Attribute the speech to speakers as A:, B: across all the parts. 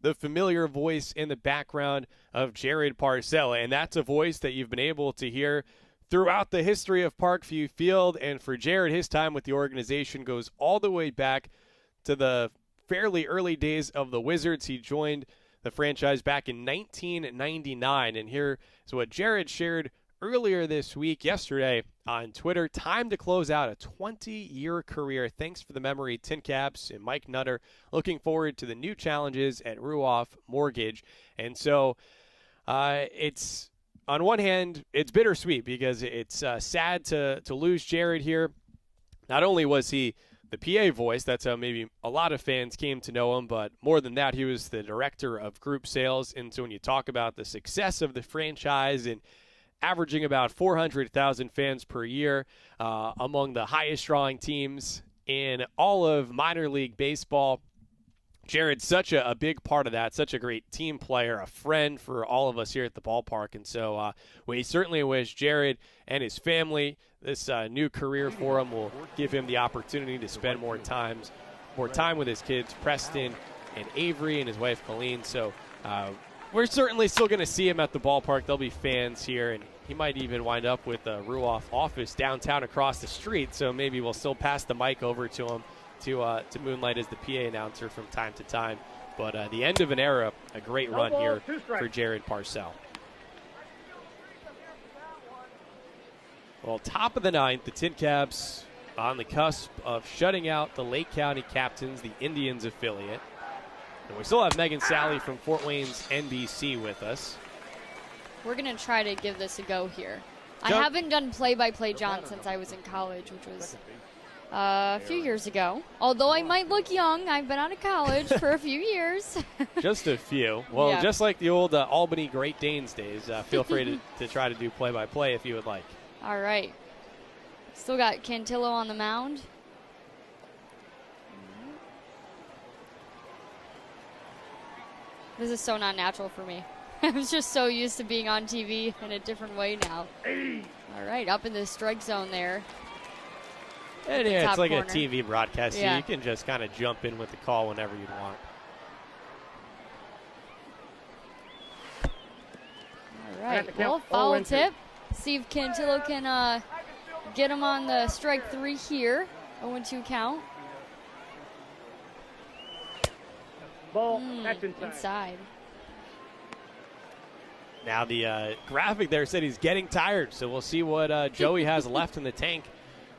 A: the familiar voice in the background of Jared Parcella, and that's a voice that you've been able to hear throughout the history of Parkview Field. And for Jared, his time with the organization goes all the way back to the fairly early days of the Wizards. He joined the franchise back in 1999, and here is what Jared shared earlier this week, yesterday, on Twitter. Time to close out a 20-year career. Thanks for the memory, TinCaps and Mike Nutter. Looking forward to the new challenges at Ruoff Mortgage. And so it's, on one hand, it's bittersweet because it's sad to lose Jared here. Not only was he the PA voice, that's how maybe a lot of fans came to know him, but more than that, he was the director of group sales. And so when you talk about the success of the franchise and averaging about 400,000 fans per year, among the highest drawing teams in all of minor league baseball, Jared's such a big part of that, such a great team player, a friend for all of us here at the ballpark. And so we certainly wish Jared and his family this new career for him will give him the opportunity to spend more time with his kids, Preston and Avery, and his wife Colleen. So we're certainly still going to see him at the ballpark. There'll be fans here, and he might even wind up with a Ruoff office downtown across the street. So maybe we'll still pass the mic over to him to moonlight as the PA announcer from time to time. But the end of an era, a great run here for Jared Parcell. Well, top of the ninth, the TinCaps on the cusp of shutting out the Lake County Captains, the Indians affiliate. And we still have Megan Sally from Fort Wayne's NBC with us.
B: We're going to try to give this a go here. I haven't done play-by-play, John, since I was in college, which was a few years ago. Although I might look young, I've been out of college for a few years.
A: Just a few. Well, yeah. Just like the old Albany Great Danes days, feel free to try to do play-by-play if you would like.
B: All right. Still got Cantillo on the mound. This is so not natural for me. I'm just so used to being on TV in a different way now. All right, up in the strike zone there.
A: And yeah, it's like a TV broadcast. Yeah. So you can just kind of jump in with the call whenever you want.
B: All right, well, foul tip. See if Cantillo can get him on the strike 3 here. 0-2 count.
C: Ball, that's
B: inside.
A: Now the graphic there said he's getting tired, so we'll see what Joey has left in the tank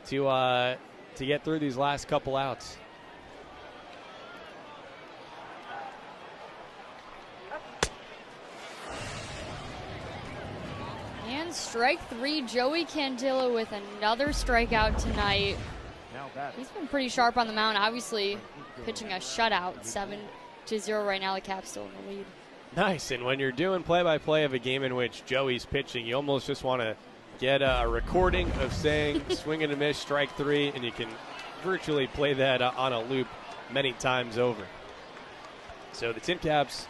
A: to get through these last couple outs.
B: And strike 3, Joey Cantillo with another strikeout tonight. He's been pretty sharp on the mound, obviously pitching a shutout, 7-0 right now. The Caps still in the lead.
A: Nice, and when you're doing play-by-play of a game in which Joey's pitching, you almost just want to get a recording of saying swing and a miss, strike 3, and you can virtually play that on a loop many times over. So the TinCaps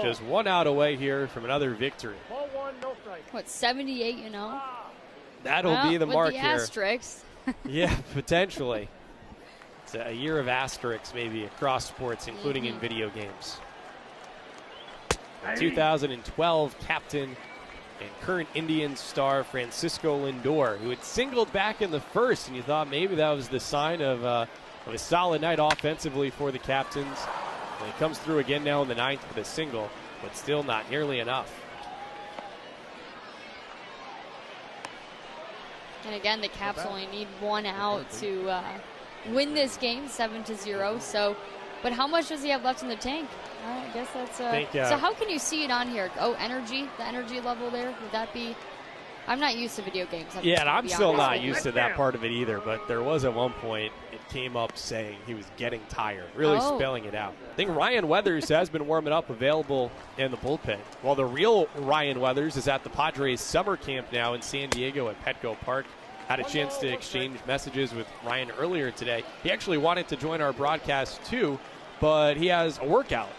A: just 1 out away here from another victory.
C: Ball 1, no strike.
B: What, 78, you know?
A: That'll be the mark here.
B: With the asterisks.
A: Yeah, potentially. It's a year of asterisks maybe across sports, including in video games. 2012 captain and current Indians star Francisco Lindor, who had singled back in the first, and you thought maybe that was the sign of a solid night offensively for the Captains. And he comes through again now in the 9th with a single, but still not nearly enough.
B: And again, the Caps only need 1 out to win this game, 7-0. So, but how much does he have left in the tank? I guess that's. So how can you see it on here? Oh, energy, the energy level there. Would that be? I'm not used to video games.
A: Yeah, and I'm still not used to that part of it either. But there was at one point it came up saying he was getting tired, really spelling it out. I think Ryan Weathers has been warming up, available in the bullpen. While the real Ryan Weathers is at the Padres summer camp now in San Diego at Petco Park. Had a chance to exchange messages with Ryan earlier today. He actually wanted to join our broadcast too, but he has a workout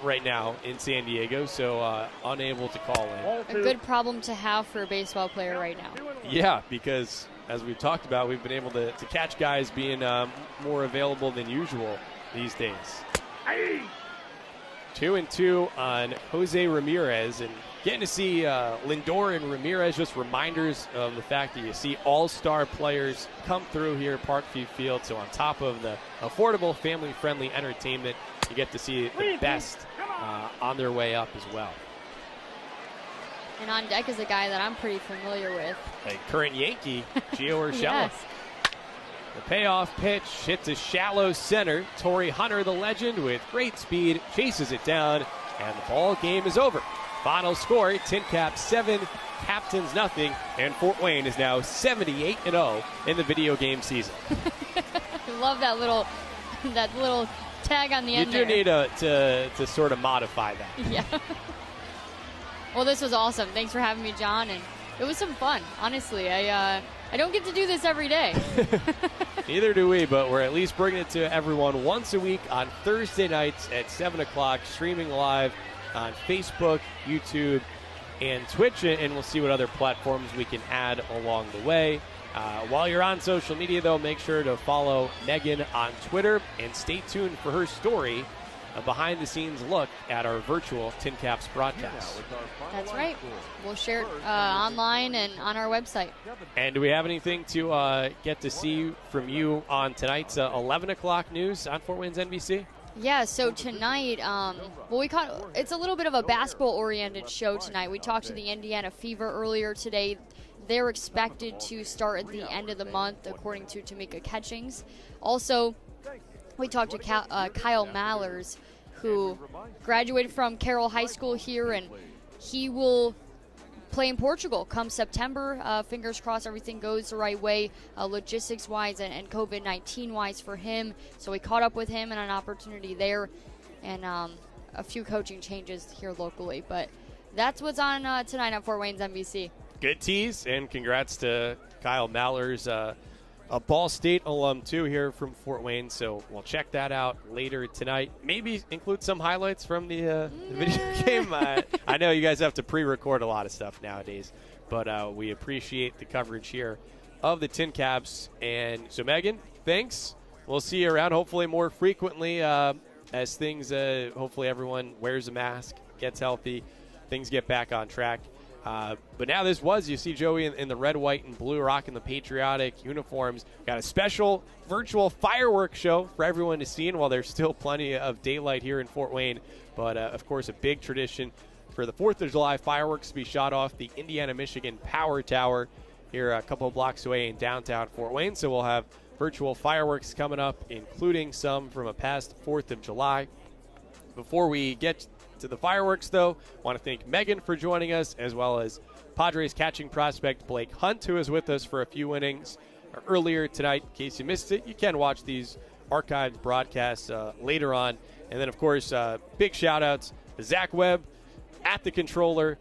A: right now in San Diego, so unable to call in.
B: A good problem to have for a baseball player right now.
A: Yeah, because as we've talked about, we've been able to catch guys being more available than usual these days. 2-2 on Jose Ramirez, and getting to see Lindor and Ramirez, just reminders of the fact that you see all-star players come through here at Parkview Field. So on top of the affordable, family-friendly entertainment, you get to see the best on their way up as well.
B: And on deck is a guy that I'm pretty familiar with.
A: A current Yankee, Gio Urshela.
B: Yes.
A: The payoff pitch hit to shallow center. Torrey Hunter, the legend, with great speed, chases it down, and the ball game is over. Final score, TinCaps 7, Captains nothing, and Fort Wayne is now 78-0 in the video game season.
B: I love that little tag on the end.
A: You do need to sort of modify that.
B: Yeah. Well, this was awesome. Thanks for having me, John, and it was some fun. Honestly, I don't get to do this every day.
A: Neither do we, but we're at least bringing it to everyone once a week on Thursday nights at 7 o'clock, streaming live on Facebook, YouTube, and Twitch, and we'll see what other platforms we can add along the way. While you're on social media, though, make sure to follow Megan on Twitter and stay tuned for her story, a behind-the-scenes look at our virtual TinCaps broadcast.
B: That's right. We'll share it online and on our website.
A: And do we have anything to get to see from you on tonight's 11 o'clock news on Fort Wayne's NBC?
B: Yeah, so tonight, it's a little bit of a basketball-oriented show tonight. We talked to the Indiana Fever earlier today. They're expected to start at the end of the month, according to Tamika Catchings. Also, we talked to Kyle Mallers, who graduated from Carroll High School here, and he will play in Portugal come September. Fingers crossed everything goes the right way, logistics-wise and COVID-19-wise for him. So we caught up with him and an opportunity there, and a few coaching changes here locally. But that's what's on tonight on Fort Wayne's NBC.
A: Good tease, and congrats to Kyle Mallers, a Ball State alum, too, here from Fort Wayne. So we'll check that out later tonight. Maybe include some highlights from the video game. I know you guys have to pre-record a lot of stuff nowadays, but we appreciate the coverage here of the TinCaps. And so, Megan, thanks. We'll see you around, hopefully more frequently as things, hopefully everyone wears a mask, gets healthy, things get back on track. But now you see Joey in the red, white, and blue rocking the patriotic uniforms. Got a special virtual fireworks show for everyone to see while there's still plenty of daylight here in Fort Wayne. But, of course, a big tradition for the 4th of July fireworks to be shot off the Indiana-Michigan Power Tower here a couple of blocks away in downtown Fort Wayne. So we'll have virtual fireworks coming up, including some from a past 4th of July. Before we get to the fireworks, though, want to thank Megan for joining us, as well as Padres catching prospect Blake Hunt, who was with us for a few innings earlier tonight. In case you missed it, you can watch these archived broadcasts later on. And then, of course, big shout-outs to Zach Webb at the controller,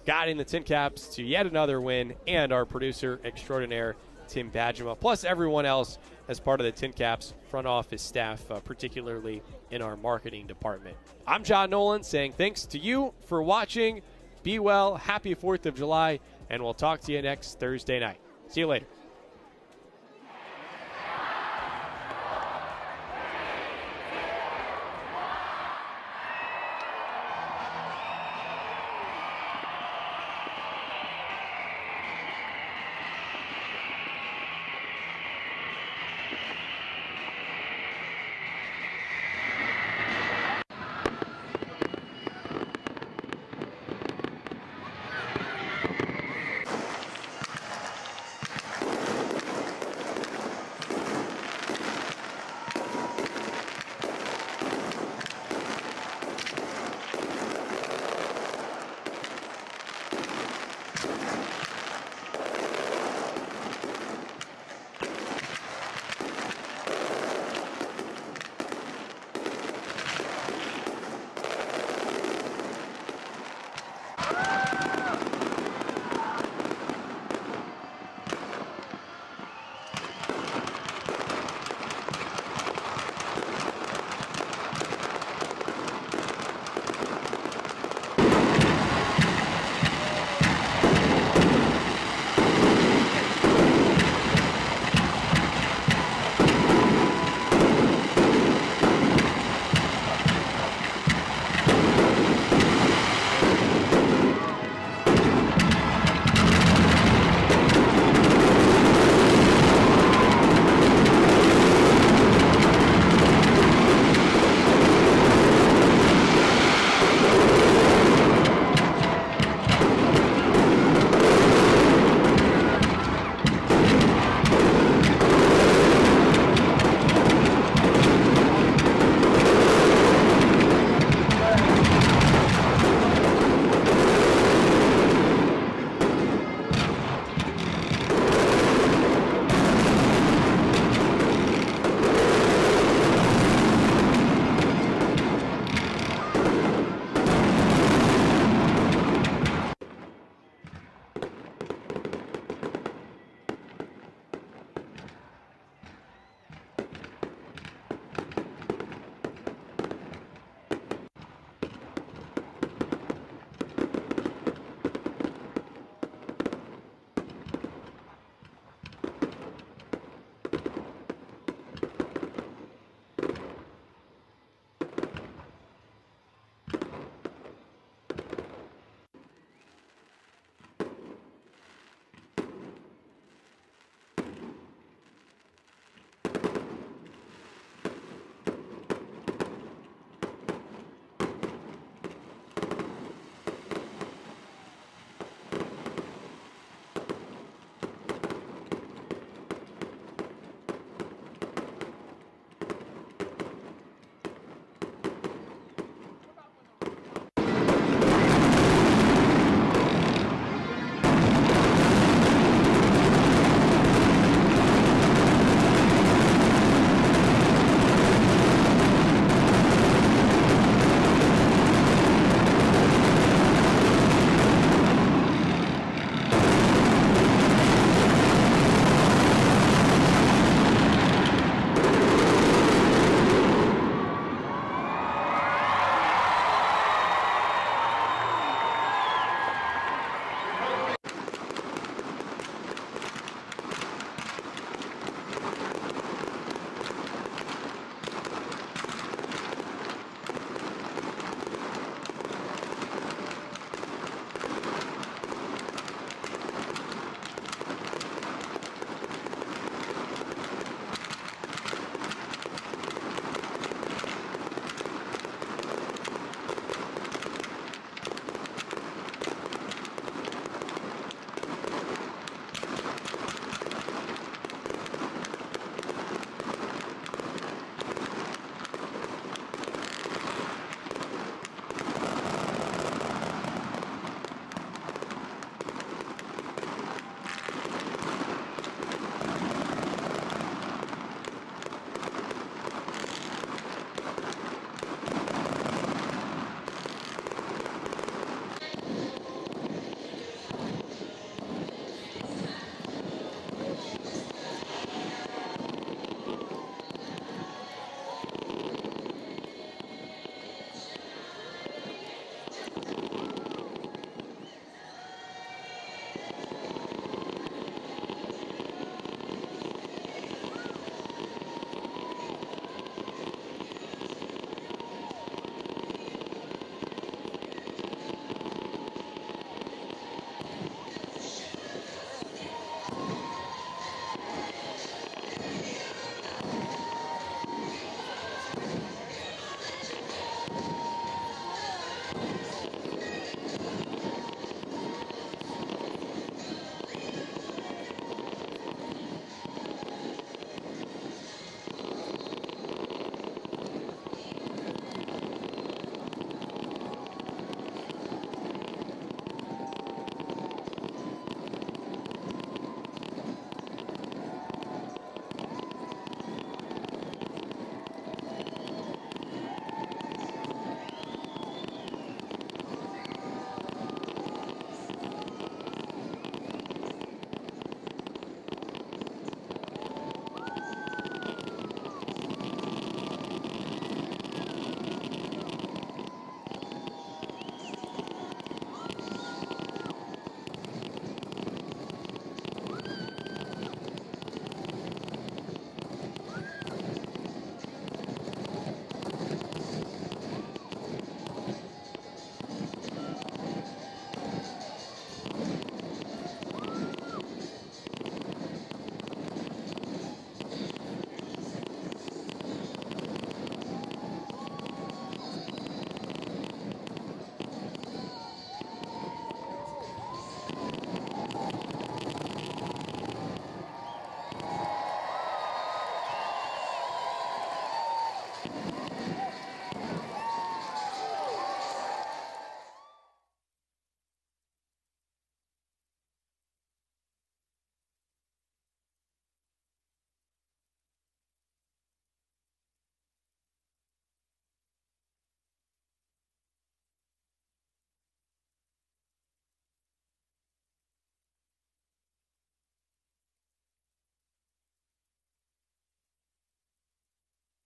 A: guiding the TinCaps to yet another win, and our producer extraordinaire, Tim Badgema, plus everyone else as part of the TinCaps front office staff, particularly in our marketing department. I'm John Nolan saying thanks to you for watching. Be well, happy 4th of July, and we'll talk to you next Thursday night. See you later.